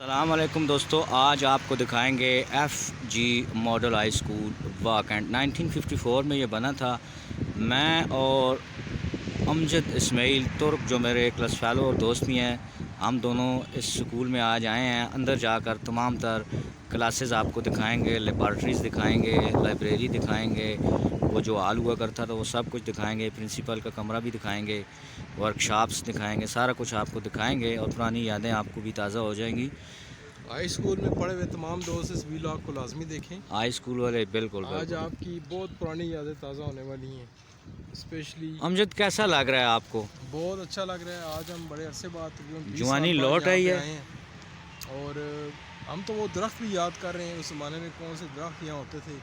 अस्सलाम वालेकुम दोस्तों, आज आपको दिखाएंगे जी मॉडल हाई स्कूल वाकैंट 1954 में ये बना था। मैं और अमजद इस्माइल तुर्क जो मेरे क्लास फेलो और दोस्त भी हैं, हम दोनों इस स्कूल में आज आए हैं। अंदर जाकर तमाम तर क्लासेस आपको दिखाएंगे, लेबॉर्ट्रीज़ दिखाएंगे, लाइब्रेरी दिखाएंगे, वो जो हाल हुआ करता था वो सब कुछ दिखाएंगे, प्रिंसिपल का कमरा भी दिखाएंगे, वर्कशॉप्स दिखाएंगे, सारा कुछ आपको दिखाएंगे और पुरानी यादें आपको भी ताज़ा हो जाएंगी। हाई स्कूल में पढ़े हुए तमाम दोस्त इस वीलॉग को लाजमी देखें। हाई स्कूल वाले बिल्कुल आज बिल्कुल। आपकी बहुत पुरानी यादें ताज़ा होने वाली हैं। स्पेशली अमजद, कैसा लग रहा है आपको? बहुत अच्छा लग रहा है। आज हम बड़े अरसे बाद तकरीबन 20 जवानी साल बाद लौट यहाँ आई पे है। आए हैं और हम तो वो दरख्त भी याद कर रहे हैं उस ज़माने में कौन से दरख्त यहाँ होते थे,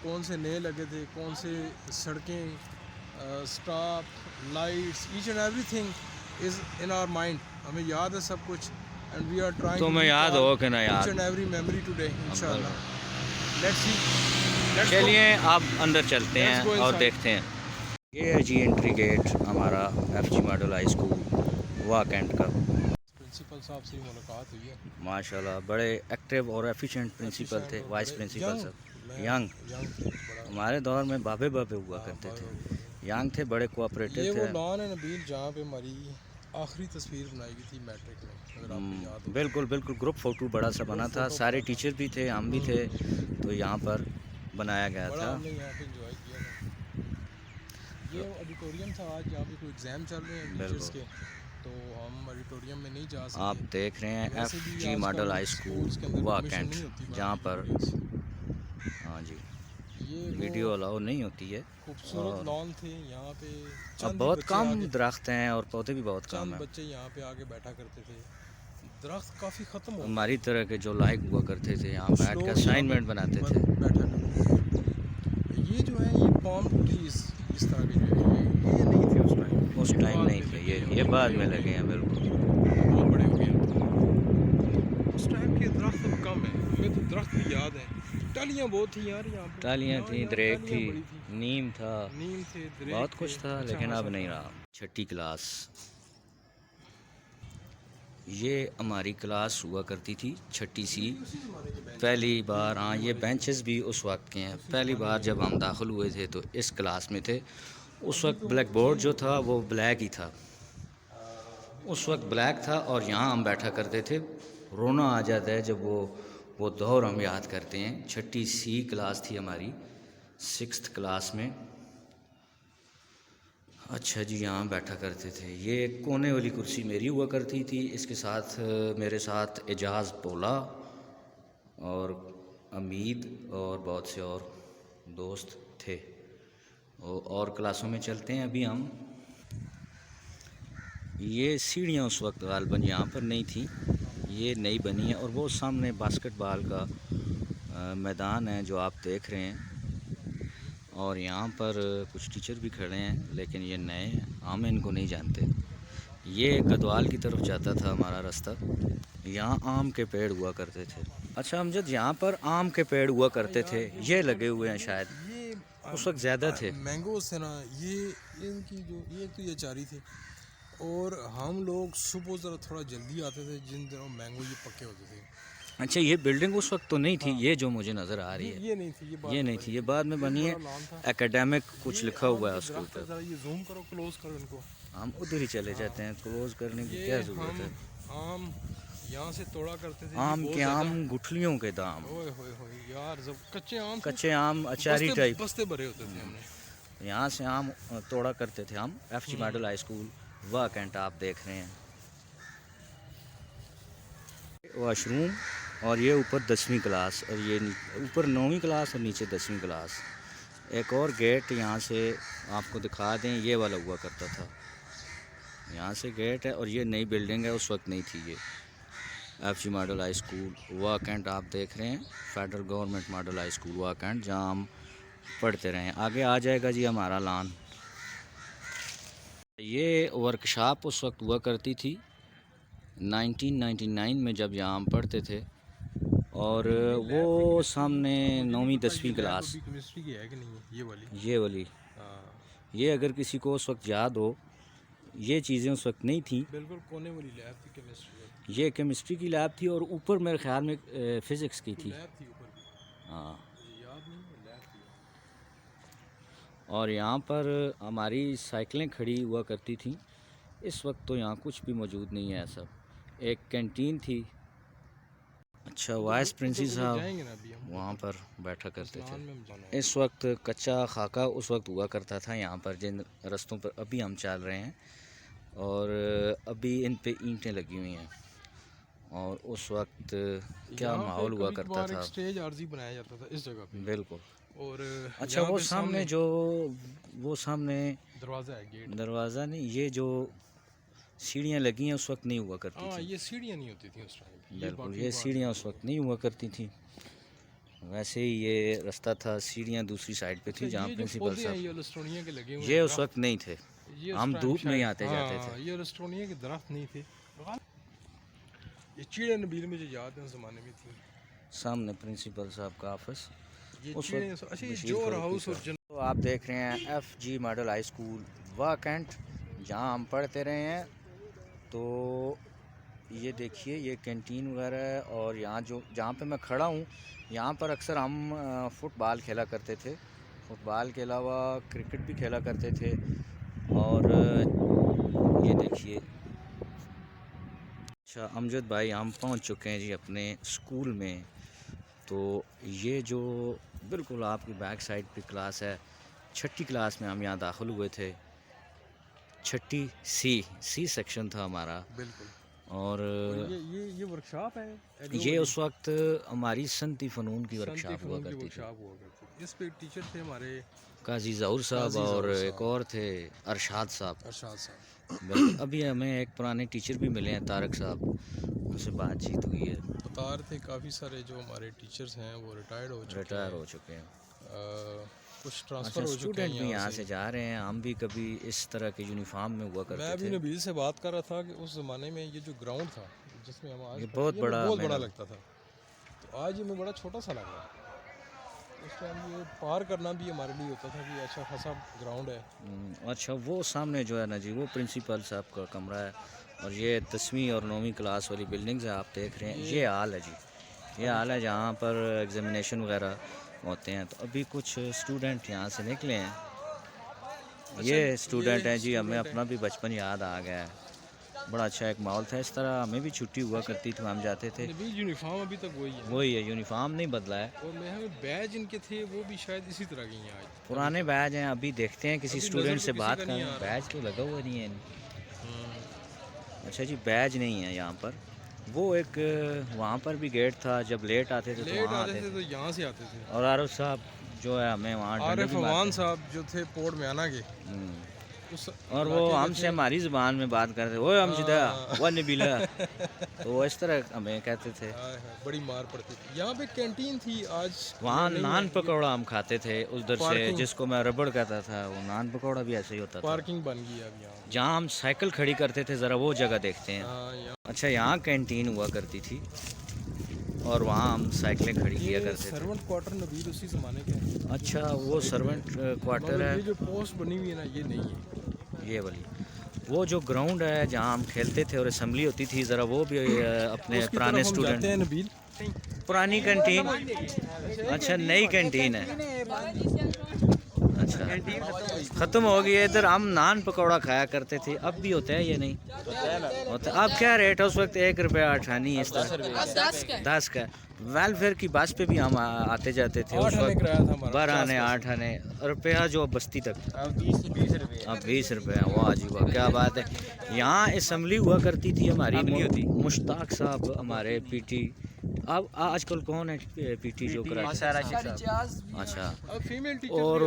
कौन से नए लगे थे, कौन से सड़कें, stop lights, each and everything is in our mind. हमें याद है सब कुछ and we are trying to तुम्हें याद रिकॉल हो कि ना ईच याद? एंड एवरी मेमोरी टुडे इंशाल्लाह। लेट्स सी, लेट्स गो, चलिए आप अंदर चलते लेट्स गो हैं और इनसाइड। देखते हैं। ये है जी एंट्री गेट हमारा जी मॉडल हाई स्कूल वाकैंट का। प्रिंसिपल साहब से मुलाकात हुई है। माशाल्लाह बड़े एक्टिव और एफिशिएंट प्रिंसिपल थे, एफिशिएंट और वाइस बड़े प्रिंसिपल यंग, सब। मैं यंग यंग थे बड़ा। हमारे दौर में बाबे बाबे हुआ हाँ, करते थे। बाबा, यंग थे, बड़े ये कोऑपरेटिव वो थे। लॉन है नबील जहाँ पे हमारी आखिरी तस्वीर बनाई गई थी मैट्रिक में, अगर आपको याद हो। बिल्कुल बिल्कुल, ग्रुप फ़ोटो बड़ा सा ग्रुप बना था, फोटो सारे बना था। टीचर भी थे, हम भी थे, तो यहाँ पर बनाया गया बड़ा था। हमने यहाँ पे इंजॉय किया था। ये ऑडिटोरियम था। आज यहाँ पे कोई एग्ज़ाम चल रहे हैं टीचर्स बिल्कुल। के, तो हम ऑडिटोरियम में नहीं जा आप सके। देख रहे हैं वैसे भी जी मॉडल आजकल हाई स्कूल्स के स्कूल अंदर परमिशन वाकैंट, नहीं होती जहाँ बनाने की पर वीडियोस। हाँ जी ये वो वीडियो अलाउ नहीं होती है। खूबसूरत और लॉन थे यहाँ पे। अब चंद ही बहुत बच्चे कम आगे, दरख्त हैं और पौधे भी बहुत कम चंद हैं। बच्चे यहाँ पे आके बैठा करते थे। दरख्त काफ़ी ख़त्म हो गए हमारी हैं। तरह के जो लायक हुआ करते थे यहाँ कुछ बैठ के लोग यहाँ पे असाइनमेंट बनाते थे। बैठा करते थे। ये जो है ये पाम ट्रीज इस तरह के जो है ये नहीं थे उस टाइम, उस ये टाइम बाद नहीं में थे, लगे हैं, ये ये बाद बड़े में हो गए लगे हैं। हैं, बिल्कुल। बहुत बड़े हो गए हैं। उस टाइम के दरख्त अब कम है, हमें तो दरख्त भी याद है। टालियाँ बहुत थी यार यहाँ पे, टालियाँ यहाँ थी, यहाँ दरेक टालियाँ थी, बड़ी थी, नीम था, नीम थे, बहुत दरेक थे। कुछ था, अच्छा लेकिन अब खासा नहीं था। रहा। छठी क्लास, ये हमारी क्लास हुआ करती थी, छठी सी। ये भी उसी ज़माने के बेंच पहली हैं, बार, हाँ, ये हमारे बेंचेस भी उस वक्त के हैं। उसी पहली ज़माने बार के जब हम हैं। दाखिल हुए थे तो इस क्लास में थे। उस अभी वक्त तो ब्लैक बोर्ड चेंज जो हो गया था ना। वो ब्लैक ही था। उस वक्त ब्लैक था और यहाँ हम बैठा करते थे। रोना आ जाता है जब वो दौर हम याद करते हैं। छठी सी क्लास थी हमारी, सिक्स्थ क्लास में। अच्छा जी, यहाँ बैठा करते थे। ये कोने वाली कुर्सी मेरी हुआ करती थी। इसके साथ मेरे साथ एजाज़ पोला और अमीद और बहुत से और दोस्त थे। और क्लासों में चलते हैं अभी हम। ये सीढ़ियाँ उस वक्त गालबन यहाँ पर नहीं थी, ये नई बनी है। और वो सामने बास्केटबॉल का मैदान है जो आप देख रहे हैं। और यहाँ पर कुछ टीचर भी खड़े हैं, लेकिन ये नए हैं, हम इनको नहीं जानते। ये गदवाल की तरफ जाता था हमारा रास्ता। यहाँ आम के पेड़ हुआ करते थे। अच्छा अमजद, यहाँ पर आम के पेड़ हुआ हाँ करते यार, थे, ये लगे हुए हैं शायद। ये उस वक्त ज़्यादा थे। मैंगोस थे ना, ये इनकी जो ये तो ये चारी थी। और हम लोग सुबह ज़रा थोड़ा जल्दी आते थे जिन दिनों मैंगो ये पके होते थे। अच्छा, ये बिल्डिंग उस वक्त तो नहीं थी, हाँ, ये जो मुझे नज़र आ रही है। ये नहीं थी, ये बाद ये में नहीं थी, बनी ये थी। बाद में एक बनी है। बड़ा लॉन था। एकेडमिक कुछ ये लिखा आम हुआ है के उसके दरख्त है, ऊपर। ज़रा ये जूम करो, क्लोज करो इनको। हम उधर ही चले जाते हैं, क्लोज करने की ये क्या ज़रूरत हम है। आम यहाँ से तोड़ा करते थे जी, आम बहुत के ज़्यादा। आम, गुठलियों के दाम। ओए होए होए यार, जब कच्चे आम थे, कच्चे आम अचारी बस्ते टाइप। बस्ते भरे होते थे हमने। यहाँ से आम तोड़ा करते थे हम। जी मॉडल हाई स्कूल वाकैंट आप देख रहे हैं। वॉशरूम, और ये ऊपर 10वीं क्लास, और ये ऊपर 9वीं क्लास और नीचे 10वीं क्लास। एक और गेट यहाँ से आपको दिखा दें, ये वाला हुआ करता था। यहाँ से गेट है और ये नई बिल्डिंग है, उस वक्त नहीं थी ये। G model high school Wah Cantt आप देख रहे हैं, federal government model high school Wah Cantt, जहाँ हम पढ़ते रहे। आगे आ जाएगा जी हमारा लान। ये वर्कशॉप उस वक्त हुआ करती थी 1999 में, जब यहाँ हम पढ़ते थे। और वो सामने 9वीं 10वीं क्लास, केमिस्ट्री की है कि नहीं है ये वाली? ये वाली। हाँ। ये अगर किसी को उस वक्त याद हो ये चीज़ें उस वक्त नहीं थी। बिल्कुल कोने वाली लैब थी केमिस्ट्री ये केमिस्ट्री की लैब थी और ऊपर मेरे ख्याल में फ़िज़िक्स की थी। लैब थी ऊपर भी, हाँ, मुझे याद नहीं है, लैब थी। और यहाँ पर हमारी साइकिलें खड़ी हुआ करती थी। इस वक्त तो यहाँ कुछ भी मौजूद नहीं है सब। एक कैंटीन थी। अच्छा, वाइस प्रिंसिपल साहब जाएंगे ना अभी हम वहाँ पर बैठा करते थे। में हम जाना है। इस वक्त कच्चा खाका उस वक्त हुआ करता था यहाँ पर, जिन रास्तों पर अभी हम चल रहे हैं, और अभी इन पे ईंटें लगी हुई हैं। और उस वक्त क्या यहाँ पे माहौल हुआ कभी करता कभार था। एक स्टेज आरजी बनाया जाता था इस जगह पे। बिल्कुल। और अच्छा, यहाँ वो पे सामने जो वो सामने दरवाज़ा है, गेट। दरवाज़ा नहीं, ये जो सीढ़ियाँ लगी हैं उस वक्त नहीं हुआ करती हाँ, थी। ये सीढ़ियाँ नहीं होती थी उस टाइम। बिल्कुल, ये सीढ़ियाँ उस वक्त नहीं हुआ करती थी। वैसे ही ये रास्ता था, सीढ़ियाँ दूसरी साइड पे थी जहाँ प्रिंसिपल साहब, ये एल्स्टोनिया के लगे हुए ये हैं उस वक्त नहीं थे। ये हम धूप में ही आते जाते थे। ये एल्स्टोनिया के दरख्त नहीं थे। ये चिड़िया नबील मुझे याद है उस ज़माने में थी। सामने प्रिंसिपल साहब का ऑफिस। ये उस चिड़िया, वक्त अच्छा ये बशीर जोर फारूकी हाउस और साहब। तो आप देख रहे हैं FG model high school Wah Cantt, जहाँ हम पढ़ते रहे हैं। तो ये देखिए, ये कैंटीन वगैरह है। और यहाँ जो जहाँ पे मैं खड़ा हूँ, यहाँ पर अक्सर हम फुटबॉल खेला करते थे। फुटबॉल के अलावा क्रिकेट भी खेला करते थे। और ये देखिए, अच्छा अमजद भाई, हम पहुँच चुके हैं जी अपने स्कूल में। तो ये जो बिल्कुल आपकी बैक साइड पे क्लास है, 6ठी क्लास में हम यहाँ दाखिल हुए थे। 6ठी सी सेक्शन था हमारा। बिल्कुल। और ये वर्कशॉप है। ये उस वक्त हमारी सनती फ़नून की वर्कशॉप हुआ करती थी। इस पे टीचर थे हमारे काजी ज़हूर साहब, काजी और ज़हूर एक और थे अरशाद साहब। अरशाद साहब। बिल्कुल। अभी हमें एक पुराने टीचर भी मिले हैं, तारक साहब, उनसे बातचीत हुई है। बता रहे थे काफ़ी सारे जो हमारे टीचर्स हैं वो रिटायर्ड हो चुके हैं। कुछ ट्रांसफ़र अच्छा, हो चुके स्टूडेंट भी हैं यहाँ से जा रहे हैं। हम भी कभी इस तरह के यूनिफॉर्म में हुआ मैं करते अभी थे। नबील से बात कर रहा था कि उस ज़माने में ये जो ग्राउंड था जिसमें हम आज ये पढ़ते, बहुत ये बड़ा बहुत बड़ा मैदान। लगता था। तो आज ये में बड़ा छोटा सा लग रहा है। उस टाइम ये पार करना भी हमारे लिए होता था कि अच्छा खासा ग्राउंड है। अच्छा, वो सामने जो है ना जी, वो प्रिंसिपल साहब का कमरा है। और ये 10वीं और 9वीं क्लास वाली बिल्डिंग्स है, आप देख रहे हैं। ये हाल है जी, ये हाल है जहाँ पर एग्जामिनेशन वगैरह होते हैं। तो अभी कुछ स्टूडेंट यहाँ से निकले हैं। ये स्टूडेंट हैं जी, हमें अपना भी बचपन याद आ गया है। बड़ा अच्छा एक माहौल था। इस तरह हमें भी छुट्टी हुआ करती थी, हम जाते थे। नबील यूनिफॉर्म अभी तक वही है। वही है, यूनिफॉर्म नहीं बदला है। और मैं हमें बैज इनके थे वो भी शायद इसी तरह के हैं आज। पुराने बैज हैं। अभी देखते हैं किसी अभी स्टूडेंट नज़र से तो बात किसी का नहीं करें। आ रहा। बैज तो लगा हुआ नहीं है। अच्छा जी, बैज नहीं है यहाँ पर। वो एक वहाँ पर भी गेट था, जब लेट आते थे तो लेट वहाँ आते आते थे थे। तो यहाँ से आते थे। और आरिफ साहब जो है, हमें वहाँ डंडे आरिफ भी अवान मारते साहब जो थे पोर्ट में आना के हम्म। उस और वो इलाके के हमसे थे। हमारी ज़ुबान में बात करते, ओए अमजदा, हाँ। वो नबीला। तो वो इस तरह हमें कहते थे। हाय हाय, बड़ी मार पड़ती थी। यहाँ पे कैंटीन थी आज वहाँ नहीं नान है। पकौड़ा हम खाते थे उधर से, पार्किंग। जिसको मैं रबड़ कहता था। वो नान पकौड़ा भी ऐसे ही होता था। पार्किंग बन गई अब यहाँ। जहाँ हम साइकिल खड़ी करते थे, ज़रा वो जगह देखते हैं। हाँ, यहाँ अच्छा, यहाँ कैंटीन हुआ करती थी और वहाँ हम साइकिलें खड़ी किया ये करते थे। सर्वेंट क्वार्टर नबील उसी ज़माने के हैं। अच्छा, वो सर्वेंट क्वार्टर मगर है। ये जो पोस्ट बनी हुई है ना, ये नहीं है। ये वाली वो जो ग्राउंड है जहाँ हम खेलते थे और असेंबली होती थी, ज़रा वो भी अपने उसकी पुराने तरफ हम स्टूडेंट। जाते हैं नबील। पुरानी कैंटीन। अच्छा, नई कैंटीन है। अच्छा, ख़त्म हो गई है। इधर हम नान पकौड़ा खाया करते थे। अब भी होता है ये नहीं होता? अब क्या रेट है? उस वक्त 1 रुपया 18 इस तरह 10 का। वेलफेयर की बस पे भी हम आते जाते थे उस 8 आने वक्त। किराया था हमारा। 12 आने 8 आने रुपया जो बस्ती तक। अब 20 रुपये। वाह जी वाह, क्या बात है। यहाँ असम्बली हुआ करती थी हमारी। मुश्ताक साहब हमारे पीटी। अब आजकल कौन है पीटी जो कराटे? अच्छा। अब फीमेल और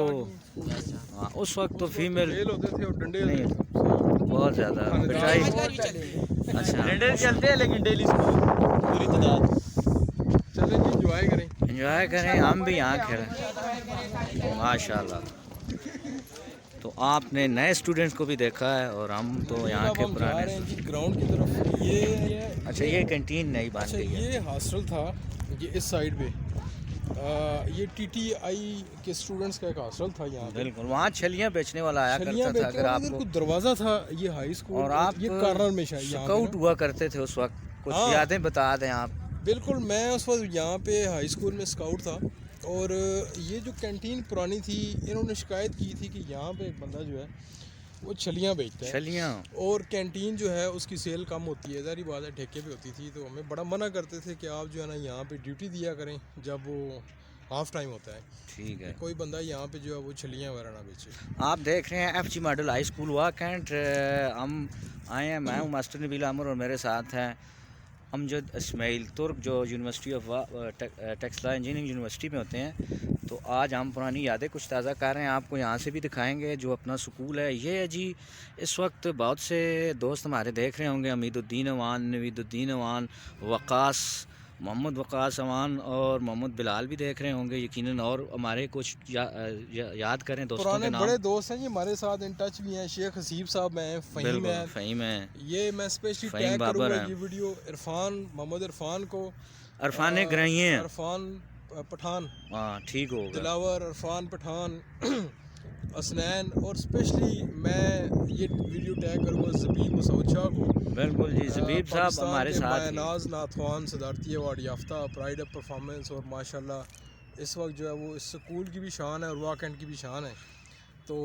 टीचर हाँ, उस वक्त तो फीमेल फेल होते थे और डंडे नहीं, होते बहुत ज़्यादा पिटाई। अच्छा, डंडे चलते हैं लेकिन डेली पूरी तादाद। चलें जी, एंजॉय करें। एंजॉय करें। हम भी यहाँ खेलें माशाल्लाह। तो आपने नए स्टूडेंट्स को भी देखा है और हम तो यहाँ अब के हम जा पुराने। रहे हैं जी ग्राउंड की तरफ। ये अच्छा, ये कैंटीन नई बन अच्छा, गई है। ये हॉस्टल था ये इस साइड पे। ये टीटीआई के स्टूडेंट्स का एक हॉस्टल था यहाँ पे। बिल्कुल, वहाँ छलियाँ बेचने वाला आया छलियाँ करता था। बेचने अगर वाला इधर आपको कुछ दरवाज़ा था ये हाई स्कूल और आप ये कार्नर में शायद यहाँ पे स्काउट ना। हुआ करते थे उस वक्त, कुछ हाँ। यादें बता दें आप। बिल्कुल, मैं उस वक्त यहाँ पे हाई स्कूल में स्काउट था और ये जो कैंटीन पुरानी थी इन्होंने शिकायत की थी कि यहाँ पे एक बंदा जो है वो छलियाँ बेचता है छलियाँ और कैंटीन जो है उसकी सेल कम होती है, ज़ाहिर बात है ठेके पे होती थी, तो हमें बड़ा मना करते थे कि आप जो है ना यहाँ पे ड्यूटी दिया करें जब वो हाफ़ टाइम होता है, ठीक है। कोई बंदा यहाँ पे जो है वो छलियाँ वगैरह ना बेचे। आप देख रहे हैं एफजी मॉडल हाई स्कूल वाकैंट। हम आए हैं, मैं हूँ मास्टर नबील आमिर और मेरे साथ हैं अमजद इस्माइल तुर्क जो university of textile engineering university में होते हैं। तो आज हम पुरानी यादें कुछ ताज़ा कर रहे हैं, आपको यहाँ से भी दिखाएंगे जो अपना स्कूल है। ये है जी, इस वक्त बहुत से दोस्त हमारे देख रहे होंगे, अमीदुद्दीन अवान, नवीदुद्दीन अवान, वक़ास, मोहम्मद वक़ास अवान और मोहम्मद बिलाल भी देख रहे होंगे यकीनन। और हमारे कुछ याद करें दोस्तों पुराने के नाम। बड़े दोस्त हैं ये हमारे साथ इन टच भी हैं, शेख हसीब साहब हैं, फ़हीम है, फ़हीम है, ये मैं स्पेशली फ़हीम टैग बाबर करूँगा हैं। ये वीडियो इरफान, मोहम्मद इरफान को, अरफान ग्रही हैं, इरफान पठान, हाँ ठीक होगा, दिलावर, इरफान पठान, असनैन और स्पेशली मैं ये वीडियो टैग करूँगा ज़बीब मसूद शाह को। बिल्कुल जी, ज़बीब साहब पाकिस्तान हमारे के साथ ही। मायनाज़ नाथवान सदारती अवार्ड याफ्ता, प्राइड ऑफ परफॉर्मेंस, और माशाल्लाह इस वक्त जो है वो इस स्कूल की भी शान है और वाकैंट की भी शान है। तो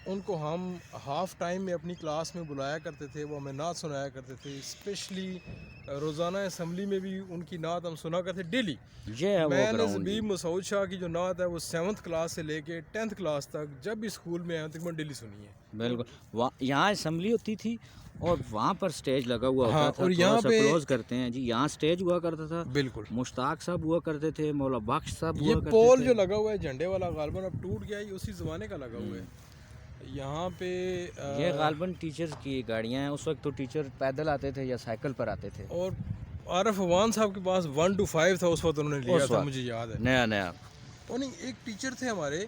उनको हम हाफ़ टाइम में अपनी क्लास में बुलाया करते थे, वो हमें नात सुनाया करते थे, स्पेशली रोज़ाना असम्बली में भी उनकी नात हम सुना करते डेली। ये है वो मैंने ग्राउंड ज़बीब मसूद शाह की जो नात है वो 7th क्लास से लेके 10th क्लास तक जब भी स्कूल में आया तकरीबन डेली सुनी है। बिल्कुल। यहाँ असम्बली होती थी और वहाँ पर स्टेज लगा हुआ होता हाँ, था। और थोड़ा यहाँ सा पे क्लोज करते हैं जी, यहाँ स्टेज हुआ करता था। बिल्कुल, मुश्ताक साहब हुआ करते थे, मौला बख्श साहब ये हुआ करते पोल थे। जो लगा हुआ है झंडे वाला गालबन अब टूट गया, ये उसी ज़माने का लगा हुआ है। यहाँ पे ये गालबन टीचर्स की गाड़ियाँ हैं। उस वक्त तो टीचर पैदल आते थे या साइकिल पर आते थे। और आरफ अवान साहब के पास 1 to 5 था उस वक्त उन्होंने लिया उस था, वक्त मुझे याद है। नया नया। और नहीं, एक टीचर थे हमारे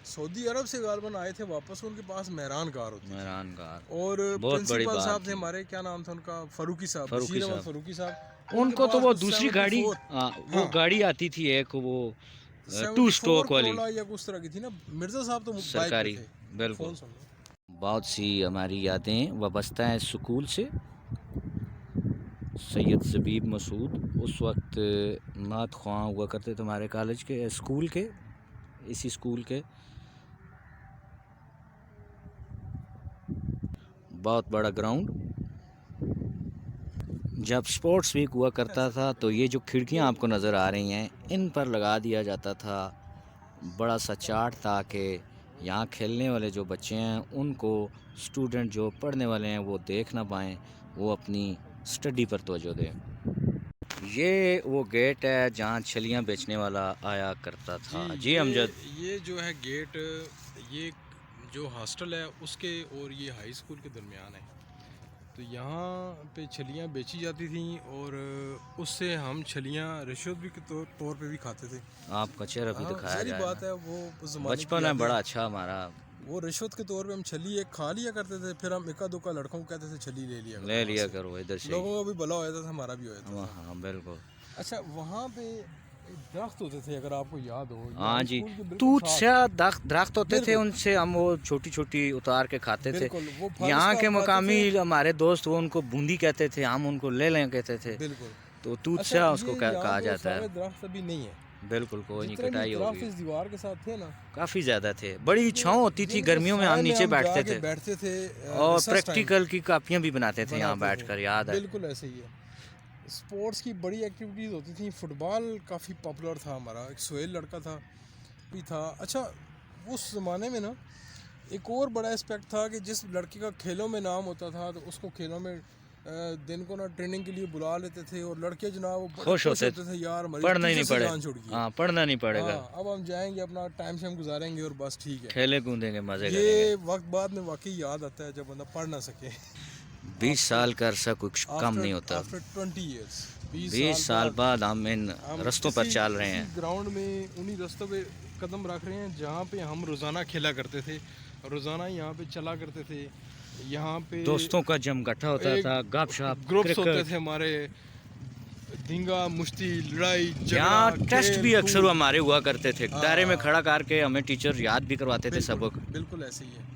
सऊदी अरब से गालबन आए थे वापस, उनके पास मेहरान कार होती थी मेहरान कार, और बहुत बड़ी प्रिंसिपल बात साहब थे थी। हमारे, क्या नाम था उनका, फारूकी साहब, फारूकी बशीर अहमद साहब। फारूकी साहब। उनको तो वो पास दूसरी गाड़ी, 74 वो हाँ। गाड़ी आती थी एक, वो 2 74 स्ट्रोक वाली Corolla या कुछ तरह की थी ना। मिर्ज़ा साहब तो बाइक पे सरकारी। थे। बिल्कुल। फ़ोन सुन लो। बहुत सी हमारी यादें वाबस्ता हैं स्कूल से। सैयद ज़बीब मसूद उस वक्त नात ख्वां हुआ करते थे हमारे कॉलेज के, स्कूल के, इसी स्कूल के। बहुत बड़ा ग्राउंड। जब स्पोर्ट्स वीक हुआ करता था तो ये जो खिड़कियां आपको नज़र आ रही हैं इन पर लगा दिया जाता था बड़ा सा चार्ट, ताकि यहाँ खेलने वाले जो बच्चे हैं उनको स्टूडेंट जो पढ़ने वाले हैं वो देख ना पाएँ, वो अपनी स्टडी पर तवज्जो दें। ये वो गेट है जहाँ छलियाँ बेचने वाला आया करता था जी अमजद। ये जो है गेट, ये जो हॉस्टल है उसके और ये हाई स्कूल के दरमियान है। तो यहाँ पे छलियाँ बेची जाती थी और उससे हम छलियाँ रिश्वत भी के तौर पे भी खाते थे। आपका चेहरा भी दिखाया सारी जाए बात ना। है, वो ज़माने की बचपन है यादें। बड़ा अच्छा हमारा। वो रिश्वत के तौर पे हम छली एक खा लिया करते थे, फिर हम इक्का दुक्का लड़कों को कहते थे छली ले लिया करो ले वहाँ लिया से। करो इधर से। लोगों का भी भला हो जाता था, हमारा भी हो जाता था। हाँ बिल्कुल। अच्छा, वहाँ पे दरख्त होते थे अगर आपको याद हो। हाँ जी, स्कूल के बिल्कुल तूत साथ। से दरख्त होते थे, बिल्कुल। उनसे हम वो छोटी छोटी उतार के खाते थे। बिल्कुल, वो फर्श यहाँ पर के खाते मकामी थे। हमारे दोस्त वो उनको बूंदी कहते थे, हम उनको ले लें कहते थे। बिल्कुल। तो तूत अच्छा, से उसको ये यहाँ कहा पे जाता है। सारे दरख्त अभी नहीं है। बिल्कुल, कोई नहीं, जितने भी कटाई दरख्त होगी। इस दीवार के साथ थे ना, काफ़ी ज़्यादा थे, बड़ी छाँव होती थी, जिनके गर्मियों में हम साए नीचे जाके बैठते थे बैठते थे और recess time प्रैक्टिकल की कापियाँ भी बनाते थे यहाँ बनाते थे। बैठकर, याद है। बिल्कुल ऐसे ही है। स्पोर्ट्स की बड़ी एक्टिविटीज़ होती थी, फुटबॉल काफ़ी पॉपुलर था हमारा, एक सोहेल लड़का था भी था। अच्छा, उस ज़माने में ना एक और बड़ा एस्पेक्ट था कि जिस लड़के का खेलों में नाम होता था तो उसको खेलों में दिन को ना ट्रेनिंग के लिए बुला लेते थे, और लड़के जनाब वो बड़े खुश होते थे यार, हमारी पढ़ना ही नहीं टीचर से पड़ेगा। जान छुड़ गई। हाँ, पढ़ना नहीं पड़ेगा, हाँ, अब हम जाएंगे अपना टाइम शाम गुजारेंगे और बस ठीक है। खेले कूदेंगे, मज़े ये करेंगे। वक्त बाद में वाकई याद आता है जब बंदा पढ़ ना सके। 20 साल का अरसा कुछ कम नहीं होता। आफ्टर 20 years, 20 साल बाद हम इन रस्तों पर चल रहे हैं। ग्राउंड में उन्हीं रस्तों पे कदम रख रहे हैं जहाँ पे हम रोज़ाना खेला करते थे, रोज़ाना यहाँ पे चला करते थे। यहाँ पे दोस्तों का जमघटा होता एक था, गपशप, ग्रुप्स होते क्रिकेट। थे हमारे, दंगा मुश्ती लड़ाई यहाँ झगड़ा टेस्ट खेल भी अक्सर कूद। हमारे हुआ करते थे, दायरे में हाँ। खड़ा करके हमें टीचर याद भी करवाते थे सबक। बिल्कुल ऐसे ही है।